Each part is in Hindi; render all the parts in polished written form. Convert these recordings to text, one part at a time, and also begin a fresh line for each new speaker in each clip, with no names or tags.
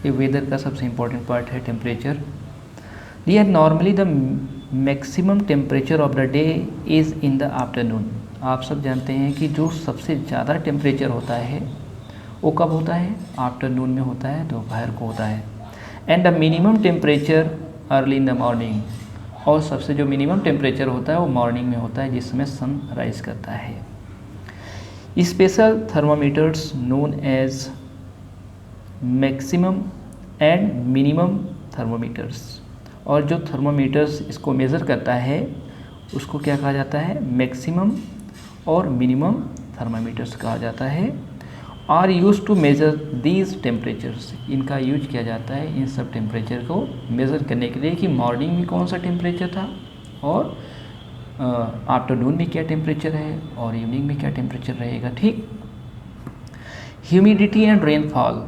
ये वेदर का सबसे इम्पोर्टेंट पार्ट है temperature. Dear normally the maximum temperature of the day is in the afternoon. आप सब जानते हैं कि जो सबसे ज़्यादा टेम्परेचर होता है वो कब होता है? आफ्टरनून में होता है, दोपहर को होता है। And the minimum temperature early in the morning, और सबसे जो मिनिमम टेम्परेचर होता है वो मॉर्निंग में होता है जिसमें सन राइज करता है। Special thermometers known as maximum and minimum thermometers, और जो थर्मामीटर्स इसको मेज़र करता है उसको क्या कहा जाता है? मैक्सिमम और मिनिमम थर्मामीटर्स कहा जाता है। Are used to measure these temperatures, इनका यूज किया जाता है इन सब टेम्परेचर को मेज़र करने के लिए कि मॉर्निंग में कौन सा टेम्परेचर था और आफ्टरनून में क्या टेम्परेचर है और इवनिंग में क्या टेम्परेचर रहेगा। ठीक। Humidity and rainfall.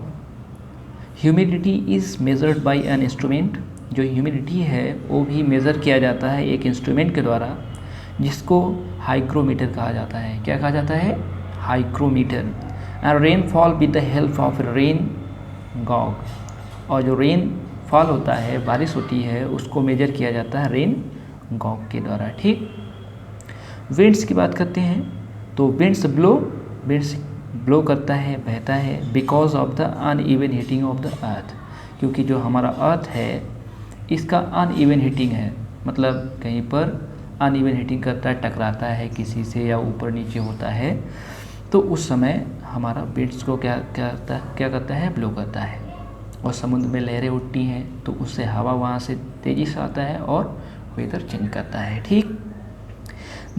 Humidity is measured by an instrument, जो ह्यूमिडिटी है वो भी मेज़र किया जाता है एक इंस्ट्रूमेंट के द्वारा जिसको हाइग्रोमीटर कहा जाता है। क्या कहा जाता है? Hygrometer. And rainfall with the help of rain Gogh, और जो रेन फॉल होता है, बारिश होती है, उसको मेजर किया जाता है रेन गॉग के द्वारा। ठीक। विंड्स की बात करते हैं तो विंड्स ब्लो करता है, बहता है because of the uneven heating of the earth, क्योंकि जो हमारा अर्थ है इसका अनइवन हीटिंग है, मतलब कहीं पर अनइवन हीटिंग करता है, टकराता है किसी से या ऊपर नीचे होता है, तो उस समय हमारा विंड्स को क्या करता है? ब्लो करता है। और समुद्र में लहरें उठती हैं तो उससे हवा वहाँ से तेज़ी से आता है और वेदर चेंज करता है। ठीक।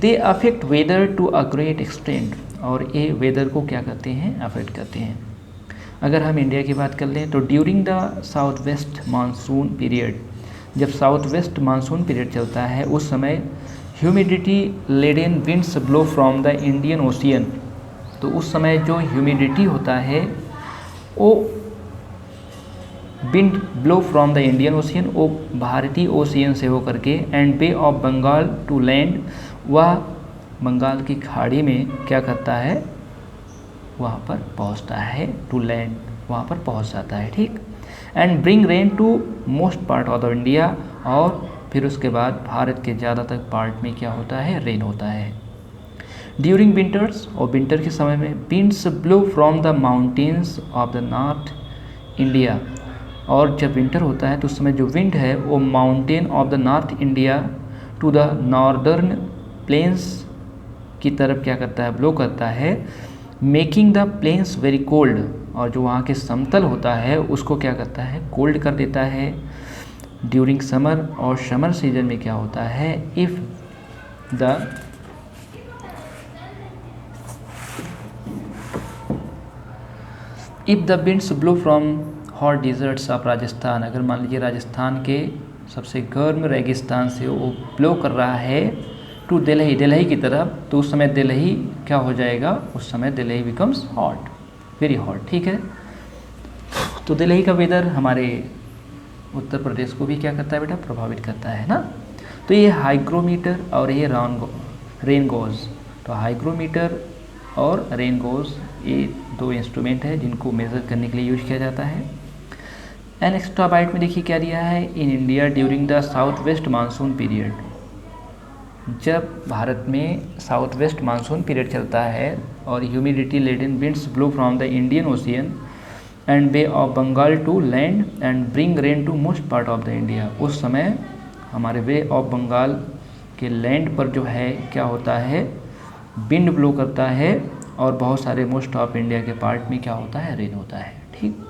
They affect weather to a great extent, और ये वेदर को क्या करते हैं? अफेक्ट करते हैं। अगर हम इंडिया की बात कर लें तो during the south west monsoon period, जब साउथ वेस्ट मानसून पीरियड चलता है उस समय humidity laden winds blow from the Indian ocean, तो उस समय जो ह्यूमिडिटी होता है वो wind blow from the Indian ocean, वो भारतीय ओशियन से होकर के and bay of Bengal to land, वह बंगाल की खाड़ी में क्या करता है? वहाँ पर पहुँचता है, टू लैंड, वहाँ पर पहुँच जाता है। ठीक। And bring rain to most part of the India, और फिर उसके बाद भारत के ज़्यादातर पार्ट में क्या होता है? रेन होता है। ड्यूरिंग विंटर्स, और विंटर के समय में winds blow from the mountains of the north India, और जब विंटर होता है तो उस समय जो विंड है वो mountain of the north India to the northern plains की तरफ क्या करता है? ब्लो करता है, making the plains very cold, और जो वहाँ के समतल होता है उसको क्या करता है? कोल्ड कर देता है। ड्यूरिंग समर, और समर सीजन में क्या होता है? If the winds blow from hot deserts of Rajasthan, अगर मान लीजिए राजस्थान के सबसे गर्म रेगिस्तान से वो ब्लो कर रहा है टू दिल्ली की तरफ, तो उस समय दिल्ली क्या हो जाएगा? उस समय Delhi becomes hot, very hot. ठीक है। तो दिल्ली का वेदर हमारे उत्तर प्रदेश को भी क्या करता है बेटा? प्रभावित करता है ना। तो ये हाइग्रोमीटर और ये रेन गॉज, तो हाइग्रोमीटर और रेन गॉज ये दो इंस्ट्रूमेंट है जिनको मेज़र करने के लिए यूज किया जाता है। एन एक्स्ट्रा बाइट में देखिए क्या दिया है? In India during the south west monsoon period, जब भारत में साउथ वेस्ट मानसून पीरियड चलता है और humidity laden winds blow from the Indian ocean and bay of Bengal to land and bring rain to most part of the India, उस समय हमारे बे ऑफ बंगाल के लैंड पर जो है क्या होता है? विंड ब्लो करता है और बहुत सारे मोस्ट ऑफ इंडिया के पार्ट में क्या होता है? रेन होता है। ठीक।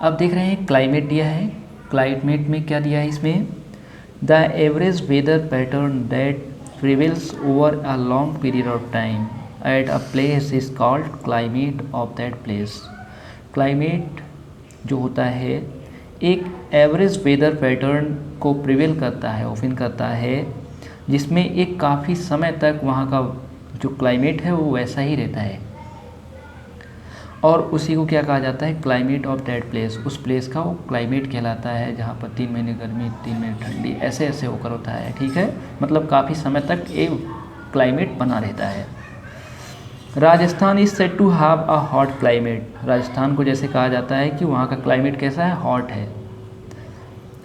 अब देख रहे हैं क्लाइमेट दिया है। क्लाइमेट में क्या दिया है इसमें? The average weather pattern that prevails over a long period of time at a place is called climate of that place. Climate जो होता है एक एवरेज वेदर पैटर्न को प्रिवेल करता है, ओपन करता है, जिसमें एक काफ़ी समय तक वहाँ का जो क्लाइमेट है वो वैसा ही रहता है, और उसी को क्या कहा जाता है? Climate of that place. उस प्लेस का वो क्लाइमेट कहलाता है जहाँ पर 3 महीने गर्मी, 3 महीने ठंडी, ऐसे ऐसे होकर होता है। ठीक है। मतलब काफ़ी समय तक ये क्लाइमेट बना रहता है। Rajasthan is said to have a hot climate. Rajasthan को जैसे कहा जाता है कि वहाँ का क्लाइमेट कैसा है, हॉट है।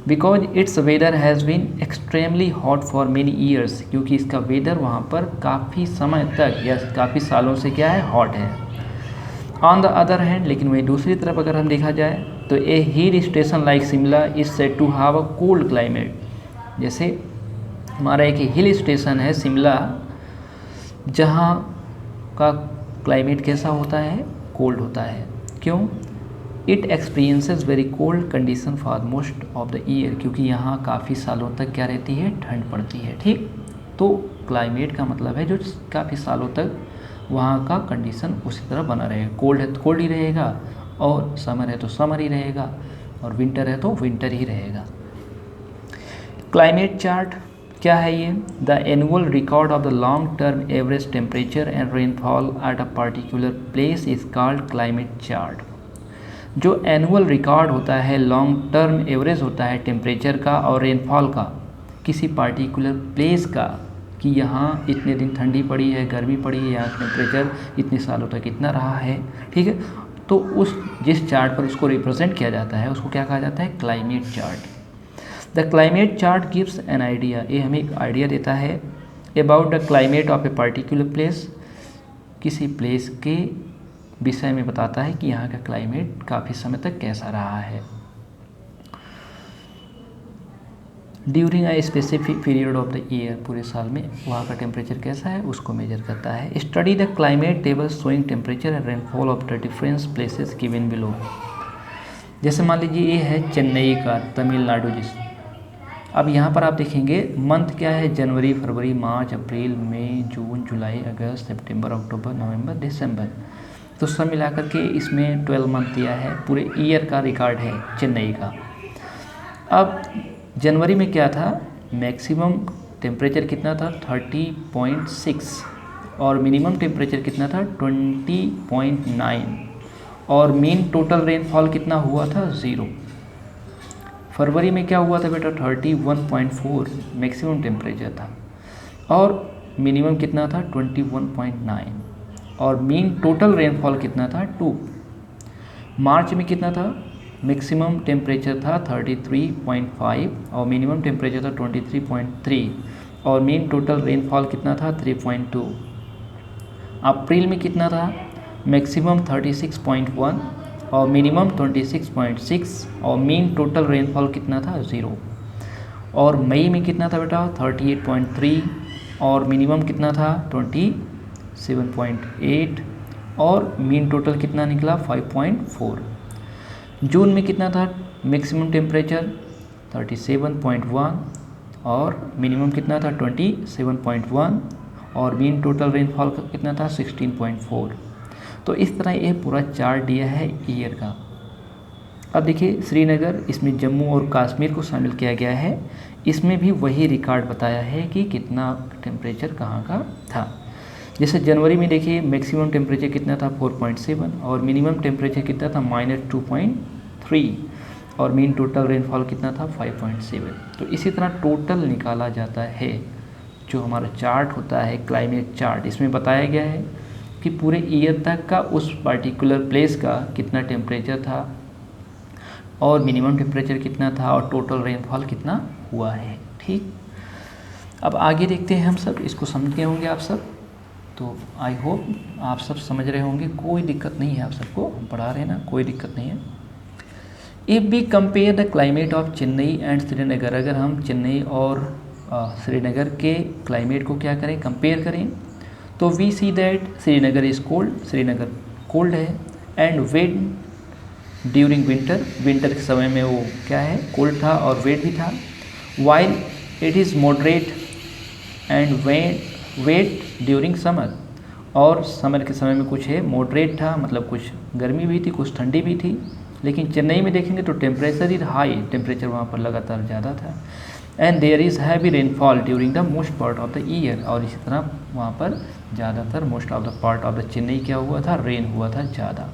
Because its weather has been extremely hot for many years, क्योंकि इसका वेदर वहाँ पर काफ़ी समय तक या काफ़ी सालों से क्या है, हॉट है। ऑन द अदर हैंड, लेकिन वहीं दूसरी तरफ अगर हम देखा जाए तो a hill station like Shimla is said to have a cold climate. जैसे हमारा एक हिल स्टेशन है शिमला, जहाँ का क्लाइमेट कैसा होता है, कोल्ड होता है। क्यों? It experiences very cold condition for most of the year, क्योंकि यहाँ काफ़ी सालों तक क्या रहती है, ठंड पड़ती है। ठीक, तो क्लाइमेट का मतलब है जो काफ़ी सालों तक वहाँ का कंडीशन उसी तरह बना रहेगा। कोल्ड है तो कोल्ड ही रहेगा, और समर है तो समर ही रहेगा, और विंटर है तो विंटर ही रहेगा। क्लाइमेट चार्ट क्या है ये? The annual record of the long term average temperature and rainfall at a particular place is called climate chart. जो एनुअल रिकॉर्ड होता है, लॉन्ग टर्म एवरेज होता है टेम्परेचर का और रेनफॉल का किसी पार्टिकुलर प्लेस का, कि यहाँ इतने दिन ठंडी पड़ी है, गर्मी पड़ी है, यहाँ टेम्परेचर इतने सालों तक इतना रहा है। ठीक है, तो उस जिस चार्ट पर उसको रिप्रेजेंट किया जाता है उसको क्या कहा जाता है, climate chart. The climate chart gives an idea, ये हमें एक आइडिया देता है about the climate of a particular place, किसी प्लेस के विषय में बताता है कि यहाँ का क्लाइमेट काफ़ी समय तक कैसा रहा है। During a specific period of the year, पूरे साल में वहाँ का टेम्परेचर कैसा है उसको मेजर करता है। Study the climate table showing temperature and rainfall of the different places given below. जैसे मान लीजिए ये है चेन्नई का, तमिलनाडु जिस, अब यहाँ पर आप देखेंगे मंथ क्या है, जनवरी, फरवरी, मार्च, अप्रैल, मई, जून, जुलाई, अगस्त, सितंबर, अक्टूबर, नवंबर, दिसंबर, तो सब मिलाकर के इसमें 12 मंथ दिया है, पूरे ईयर का रिकॉर्ड है चेन्नई का। अब जनवरी में क्या था, मैक्सिमम टेम्परेचर कितना था, 30.6, और मिनिमम टेम्परेचर कितना था, 20.9, और मीन टोटल रेनफॉल कितना हुआ था, 0। फरवरी में क्या हुआ था बेटा, 31.4 मैक्सिमम टेम्परेचर था, और मिनिमम कितना था, 21.9, और मीन टोटल रेनफॉल कितना था, 2। मार्च में कितना था, मैक्सिमम टेम्परेचर था 33.5 और मिनिमम टेम्परेचर था 23.3, और मीन टोटल रेनफॉल कितना था, 3.2। अप्रैल में कितना था, मैक्सिमम 36.1 और मिनिमम 26.6, और मीन टोटल रेनफॉल कितना था, 0। और मई में कितना था बेटा, 38.3 और मिनिमम कितना था, 27.8, और मीन टोटल कितना निकला, 5.4। जून में कितना था, मैक्सिमम टेम्परेचर 37.1 और मिनिमम कितना था, 27.1, और मीन टोटल रेनफॉल कितना था, 16.4। तो इस तरह ये पूरा चार्ट दिया है ईयर का। अब देखिए श्रीनगर, इसमें जम्मू और कश्मीर को शामिल किया गया है, इसमें भी वही रिकॉर्ड बताया है कि कितना टेम्परेचर कहाँ का था। जैसे जनवरी में देखिए मैक्सिमम टेम्परेचर कितना था, 4.7, और मिनिमम टेम्परेचर कितना था, -2.3, और मीन टोटल रेनफॉल कितना था, 5.7। तो इसी तरह टोटल निकाला जाता है। जो हमारा चार्ट होता है क्लाइमेट चार्ट, इसमें बताया गया है कि पूरे ईयर तक का उस पर्टिकुलर प्लेस का कितना टेम्परेचर था, और मिनिमम टेम्परेचर कितना था, और टोटल रेनफॉल कितना हुआ है। ठीक, अब आगे देखते हैं हम सब, इसको समझ गए होंगे आप सब। तो आई होप आप सब समझ रहे होंगे, कोई दिक्कत नहीं है, आप सबको हम पढ़ा रहे हैं ना, कोई दिक्कत नहीं है। If we compare the climate of Chennai and Srinagar, अगर हम चेन्नई और श्रीनगर के क्लाइमेट को क्या करें, कंपेयर करें, तो we see that Srinagar is cold, Srinagar cold है, and wet during winter, winter के समय में वो क्या है, कोल्ड था और वेट भी था। While it is moderate and wet during summer, और समर के समय में कुछ है मॉडरेट था, मतलब कुछ गर्मी भी थी, कुछ ठंडी भी थी। लेकिन चेन्नई में देखेंगे तो टेम्परेचर इज हाई, टेम्परेचर वहाँ पर लगातार ज़्यादा था। And there is heavy rainfall during the most part of the year, और इसी तरह वहाँ पर ज़्यादातर most of the part of the Chennai क्या हुआ था, रेन हुआ था ज़्यादा।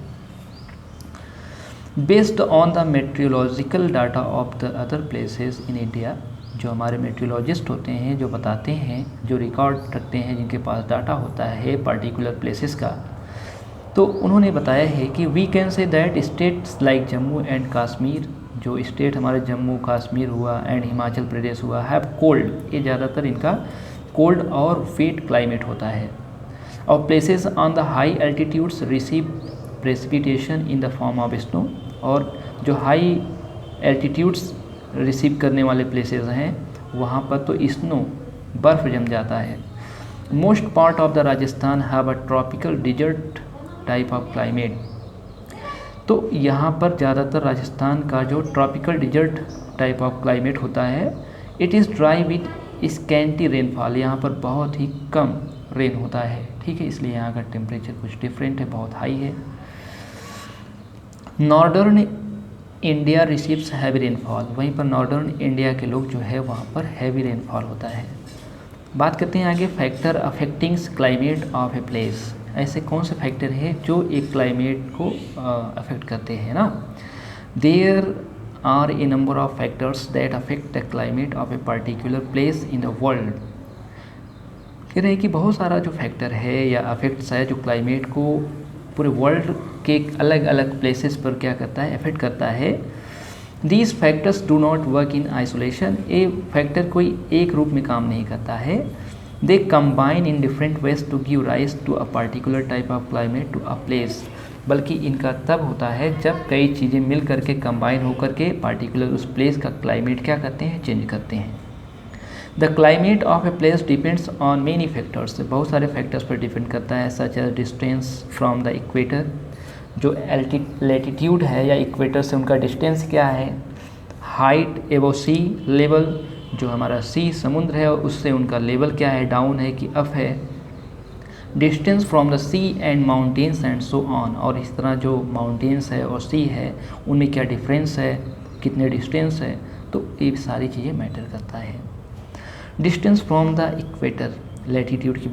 Based on the meteorological data of the other places in India, जो हमारे मेट्रोलॉजिस्ट होते हैं, जो बताते हैं, जो रिकॉर्ड रखते हैं, जिनके पास डाटा होता है पर्टिकुलर प्लेसेस का, तो उन्होंने बताया है कि we can say that states like Jammu and Kashmir, जो स्टेट हमारे जम्मू कश्मीर हुआ एंड हिमाचल प्रदेश हुआ, हैव कोल्ड, ये ज़्यादातर इनका कोल्ड और वेट क्लाइमेट होता है। और places on the high altitudes receive precipitation in the form of snow, और जो हाई एल्टीट्यूड्स रिसीव करने वाले प्लेसेस हैं वहाँ पर तो स्नो, बर्फ़ जम जाता है। Most part of the Rajasthan have a tropical desert type of climate, तो यहाँ पर ज़्यादातर राजस्थान का जो tropical desert type of climate होता है, it is dry with scanty rainfall, यहाँ पर बहुत ही कम रेन होता है, ठीक है, इसलिए यहाँ का टेम्परेचर कुछ डिफरेंट है, बहुत हाई है। Northern India receives heavy rainfall, वहीं पर नॉर्दर्न इंडिया के लोग जो है वहाँ पर हैवी रेनफॉल होता है। बात करते हैं आगे, factor affectings climate of a place, ऐसे कौन से फैक्टर है जो एक क्लाइमेट को अफेक्ट करते हैं ना। There are a number of factors that affect the climate of a particular place in the world, कह रहे हैं कि बहुत सारा जो फैक्टर है या अफेक्ट्स है जो क्लाइमेट को पूरे वर्ल्ड के अलग अलग प्लेसेस पर क्या करता है, अफेक्ट करता है। These factors do not work in isolation, ये फैक्टर कोई एक रूप में काम नहीं करता है। They combine in different ways to give rise to a particular type of climate to a place, बल्कि इनका तब होता है जब कई चीज़ें मिल करके कंबाइन होकर के पार्टिकुलर उस प्लेस का क्लाइमेट क्या करते हैं, चेंज करते हैं। The climate of a place depends on many factors, बहुत सारे फैक्टर्स पर डिपेंड करता है, such as distance from the equator, जो लैटिट्यूड है या इक्वेटर से उनका डिस्टेंस क्या है, हाइट एबो सी लेवल, जो हमारा सी समुद्र है उससे उनका लेवल क्या है, डाउन है कि अप है, distance from the sea and mountains and so on, और इस तरह जो माउंटेन्स है और सी है उनमें क्या डिफरेंस है, कितने डिस्टेंस है, तो ये सारी चीज़ें मैटर करता है। Distance from the equator, latitude की